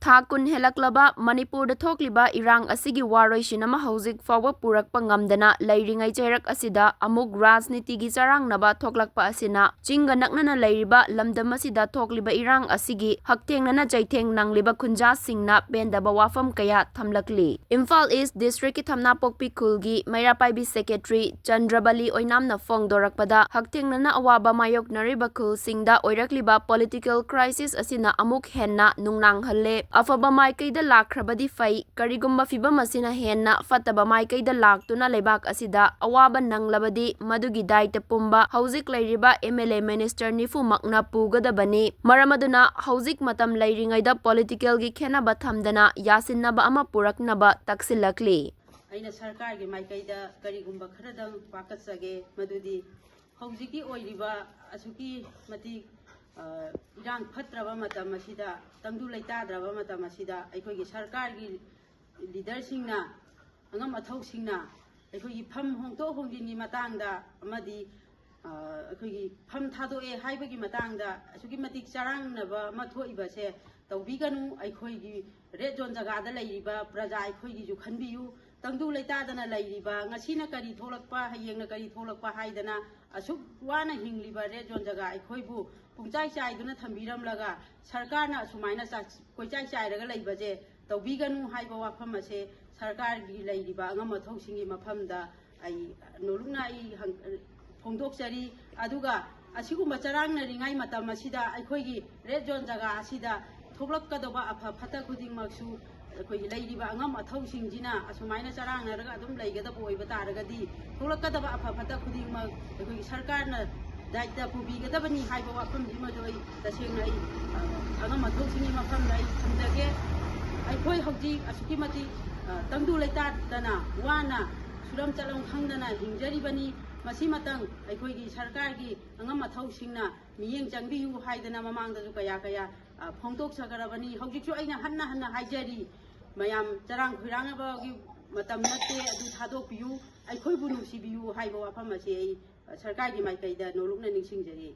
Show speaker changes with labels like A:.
A: Thakun helaklaba Manipur Thokliba Erang asigi waroisin ama hauzik fawa Purakpa ngamdana leiringai Cheirak asida amuk rajnitigi charangnaba thoklakpa asina chinga naknana leiriba lamdam asida Thokliba Erang asigi haktengnana chaitheng nangliba khunja singna pendaba wafam kaya thamlakli. Imphal East District ki thamna pokpi khulgi Mairapaibi Secretary Chandrabali oinamna fongdorakpada haktengnana awaba mayoknariba khulsingda oirakliba political crisis asina amuk henna nungnang halle. Afaba maikaida lakrabadi fai karigumba fibam asina henna fataba maikaida laktuna lebak asida awaba nanglabadi madugi daita pumba hauzik leiriba MLA Minister nifu makna pugadabani maramaduna hauzik matam leiringaida political gi khenaba thamdana yasinnaba ama puraknaba taksilakli.
B: Aina sarkar gi maikaida karigumba kharadang pakatsage madudi hauziki oiriba asuki mati Erang fatraba matam asida tangdu leitadraba matam asida aikogi sarkar gi leader singna angam athau singna aikogi pham hongto hongjini matangda amadi aikogi pham thadoe haibagi matangda asuki matik charangnaba mathoiba se tawbiganu aikogi red zone jaga da leiriba praja aikogi ju khanbiyu tangdu leitadana leiriba ngasina kari tholakpa hayengna kari tholakpa haidana asuk wana hingliba red zone jaga aikoibu pungchai chai duna thambiram laga sarkar na sumaina koichai chai raga leibaje tawbiganu haiba wafam ase sarkar gi leiriba angam athausingi mafamda ai nolungna ai phongdokchari aduga asigumba charangna ringai matam asida aikoigi red zone jaga asida thoklakkadoba afa phata khuding maksu aikoigi leiriba angam athausingjina asumaina charangna raga adum leigadaba oiba taragadi thoklakkadaba afa phata khuding mak aikoigi sarkarna daita pubigadabani haiba wafam jima joi tasengna ai angam athausingi mafamda ai thamjage aikoi hauji asuki mati tangdu leita dana wana suram chalam khangdana hingjaribani masi matang aikoigi sarkar gi angam athausinna miyeng changbiyu haidana mamangda ju kaya kaya phongdok sagarabani haujiksu aina hanna haijari mayam charang khirangaba gi matam natte adu thadokpiyu aikoi bu nusibiyu haiba wafam ase ai sarkar gi maikaida nolukna ningsingjari.